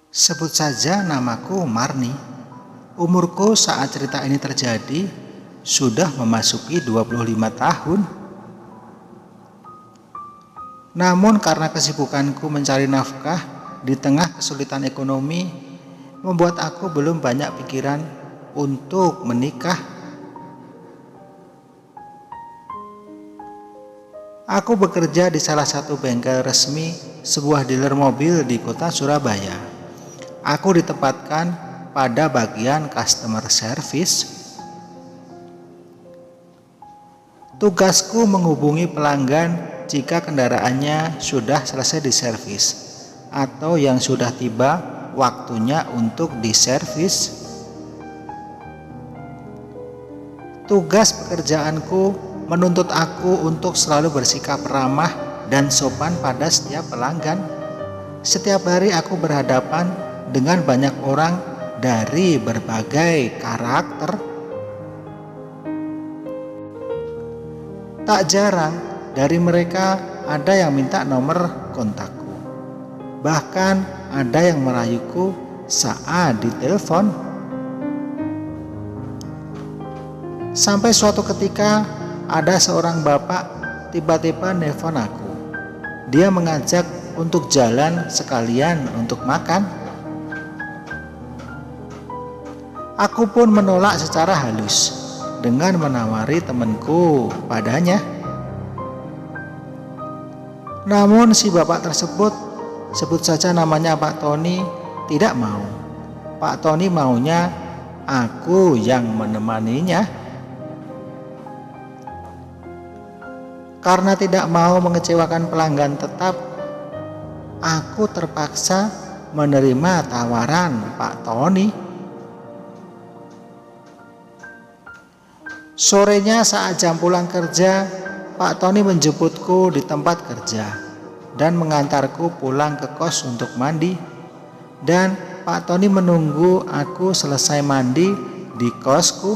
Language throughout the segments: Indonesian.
Sebut saja namaku Marni. Umurku saat cerita ini terjadi sudah memasuki 25 tahun. Namun karena kesibukanku mencari nafkah di tengah kesulitan ekonomi, membuat aku belum banyak pikiran untuk menikah. Aku bekerja di salah satu bengkel resmi sebuah dealer mobil di kota Surabaya. Aku ditempatkan pada bagian customer service. Tugasku menghubungi pelanggan jika kendaraannya sudah selesai diservis atau yang sudah tiba waktunya untuk diservis. Tugas pekerjaanku menuntut aku untuk selalu bersikap ramah dan sopan pada setiap pelanggan. Setiap hari aku berhadapan dengan banyak orang dari berbagai karakter. Tak jarang dari mereka ada yang minta nomor kontakku. Bahkan ada yang merayuku saat ditelepon. Sampai suatu ketika ada seorang bapak tiba-tiba nelpon aku. Dia mengajak untuk jalan sekalian untuk makan. Aku pun menolak secara halus dengan menawari temanku padanya. Namun si bapak tersebut, sebut saja namanya Pak Tony, tidak mau. Pak Tony maunya aku yang menemaninya. Karena tidak mau mengecewakan pelanggan tetap, aku terpaksa menerima tawaran Pak Tony. Sorenya saat jam pulang kerja, Pak Tony menjemputku di tempat kerja dan mengantarku pulang ke kos untuk mandi. Dan Pak Tony menunggu aku selesai mandi di kosku.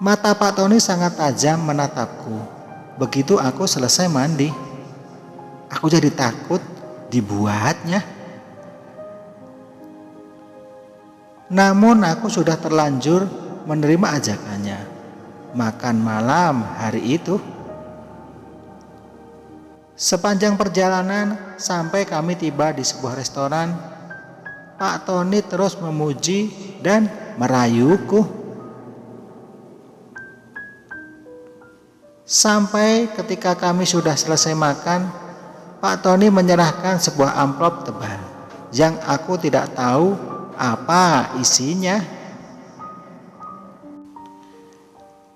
Mata Pak Tony sangat tajam menatapku. Begitu aku selesai mandi, aku jadi takut dibuatnya. Namun aku sudah terlanjur menerima ajakannya makan malam hari itu. Sepanjang perjalanan sampai kami tiba di sebuah restoran, Pak Tony terus memuji dan merayuku. Sampai ketika kami sudah selesai makan, Pak Tony menyerahkan sebuah amplop tebal yang aku tidak tahu apa isinya.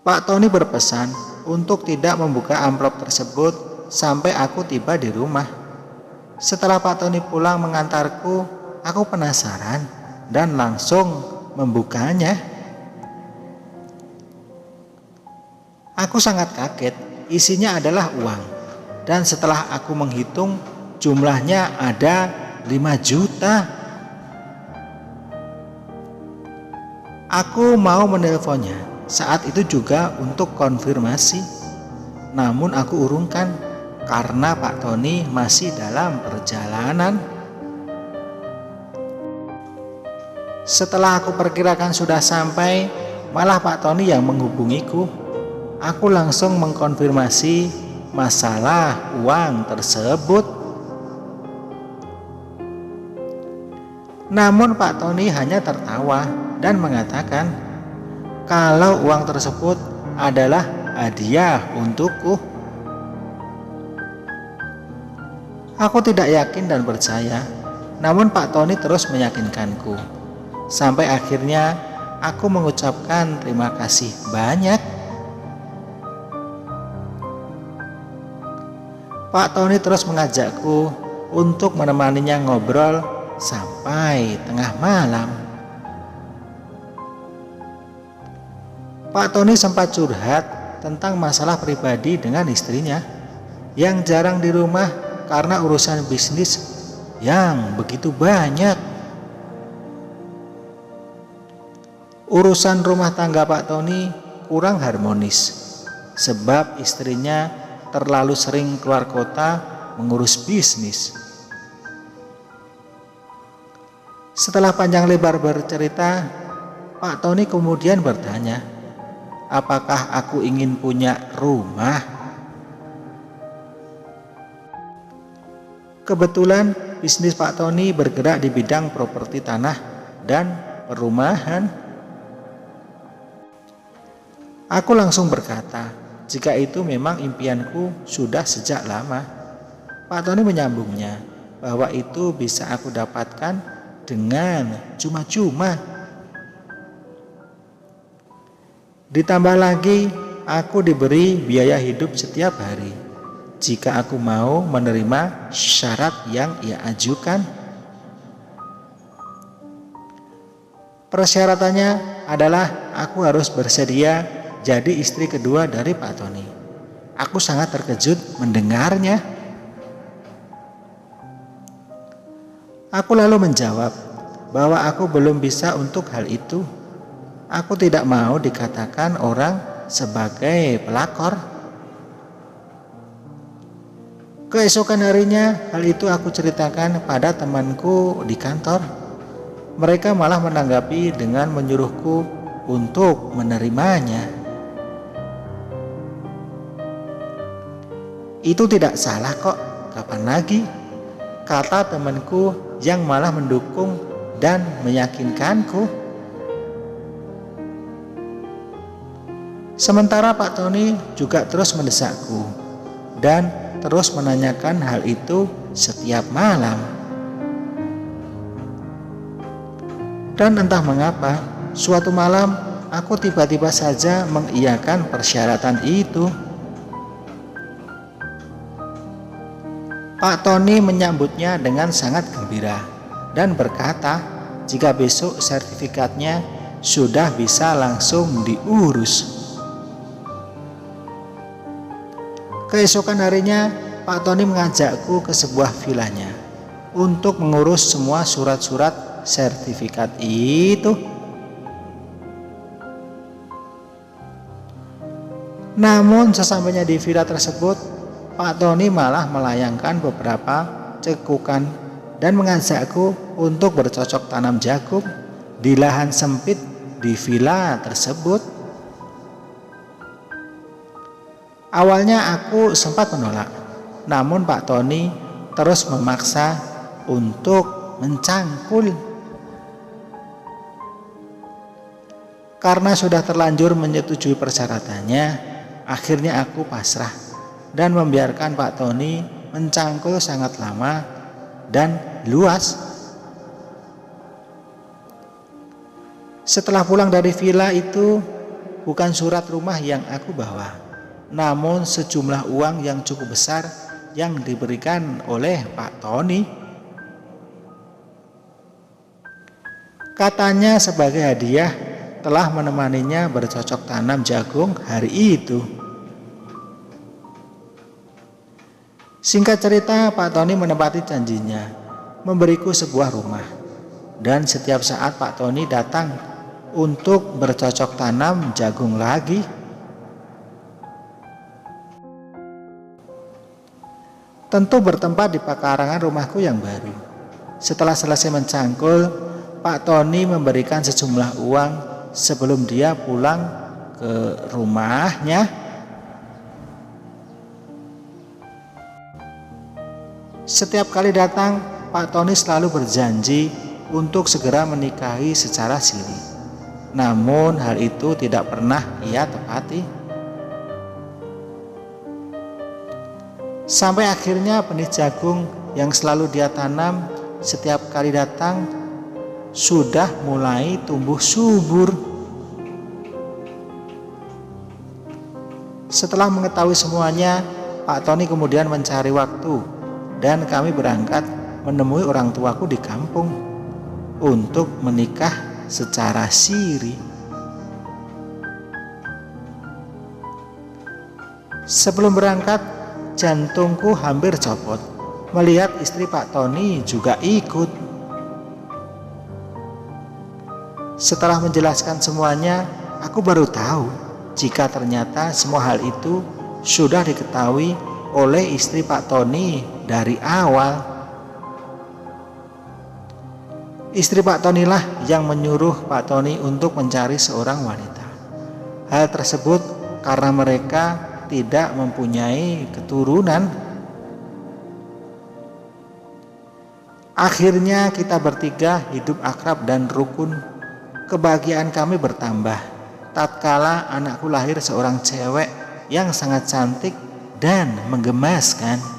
Pak Tony berpesan untuk tidak membuka amplop tersebut sampai aku tiba di rumah. Setelah Pak Tony pulang mengantarku, aku penasaran dan langsung membukanya. Aku sangat kaget, isinya adalah uang. Dan setelah aku menghitung, jumlahnya ada 5 juta. Aku mau menelponnya saat itu juga untuk konfirmasi. Namun aku urungkan karena Pak Tony masih dalam perjalanan. Setelah aku perkirakan sudah sampai, malah Pak Tony yang menghubungiku. Aku langsung mengkonfirmasi masalah uang tersebut. Namun Pak Tony hanya tertawa dan mengatakan kalau uang tersebut adalah hadiah untukku. Aku tidak yakin dan percaya, namun Pak Tony terus meyakinkanku. Sampai akhirnya aku mengucapkan terima kasih banyak. Pak Tony terus mengajakku untuk menemaninya ngobrol sampai tengah malam. Pak Tony sempat curhat tentang masalah pribadi dengan istrinya yang jarang di rumah karena urusan bisnis yang begitu banyak. Urusan rumah tangga Pak Tony kurang harmonis sebab istrinya terlalu sering keluar kota mengurus bisnis Setelah panjang lebar bercerita, Pak Tony kemudian bertanya, apakah aku ingin punya rumah? Kebetulan bisnis Pak Tony bergerak di bidang properti tanah dan perumahan. Aku langsung berkata, jika itu memang impianku sudah sejak lama. Pak Tony menyambungnya, bahwa itu bisa aku dapatkan dengan cuma-cuma. Ditambah lagi, aku diberi biaya hidup setiap hari jika aku mau menerima syarat yang ia ajukan. Persyaratannya adalah aku harus bersedia jadi istri kedua dari Pak Tony. Aku sangat terkejut mendengarnya. Aku lalu menjawab bahwa aku belum bisa untuk hal itu. Aku tidak mau dikatakan orang sebagai pelakor. Keesokan harinya, hal itu aku ceritakan pada temanku di kantor. Mereka malah menanggapi dengan menyuruhku untuk menerimanya. Itu tidak salah kok, kapan lagi? Kata temanku yang malah mendukung dan meyakinkanku. Sementara Pak Tony juga terus mendesakku dan terus menanyakan hal itu setiap malam. Dan entah mengapa, suatu malam aku tiba-tiba saja mengiyakan persyaratan itu. Pak Tony menyambutnya dengan sangat gembira dan berkata jika besok sertifikatnya sudah bisa langsung diurus. Keesokan harinya, Pak Tony mengajakku ke sebuah vilanya untuk mengurus semua surat-surat sertifikat itu. Namun sesampainya di villa tersebut, Pak Tony malah melayangkan beberapa cekukan dan mengajakku untuk bercocok tanam jagung di lahan sempit di villa tersebut. Awalnya aku sempat menolak, namun Pak Tony terus memaksa untuk mencangkul. Karena sudah terlanjur menyetujui persyaratannya, akhirnya aku pasrah dan membiarkan Pak Tony mencangkul sangat lama dan luas. Setelah pulang dari villa itu, bukan surat rumah yang aku bawa, namun sejumlah uang yang cukup besar yang diberikan oleh Pak Tony. Katanya sebagai hadiah telah menemaninya bercocok tanam jagung hari itu. Singkat cerita, Pak Tony menepati janjinya, memberiku sebuah rumah. Dan setiap saat Pak Tony datang untuk bercocok tanam jagung lagi. Tentu bertempat di pekarangan rumahku yang baru. Setelah selesai mencangkul, Pak Tony memberikan sejumlah uang sebelum dia pulang ke rumahnya. Setiap kali datang, Pak Tony selalu berjanji untuk segera menikahi secara siri. Namun hal itu tidak pernah ia tepati. Sampai akhirnya benih jagung yang selalu dia tanam setiap kali datang sudah mulai tumbuh subur. Setelah mengetahui semuanya, Pak Tony kemudian mencari waktu dan kami berangkat menemui orang tuaku di kampung untuk menikah secara siri. Sebelum berangkat, jantungku hampir copot melihat istri Pak Tony juga ikut. Setelah menjelaskan semuanya, aku baru tahu jika ternyata semua hal itu sudah diketahui oleh istri Pak Tony dari awal. Istri Pak Tony lah yang menyuruh Pak Tony untuk mencari seorang wanita. Hal tersebut karena mereka tidak mempunyai keturunan. Akhirnya kita bertiga hidup akrab dan rukun. Kebahagiaan kami bertambah tatkala anakku lahir seorang cewek yang sangat cantik dan menggemaskan.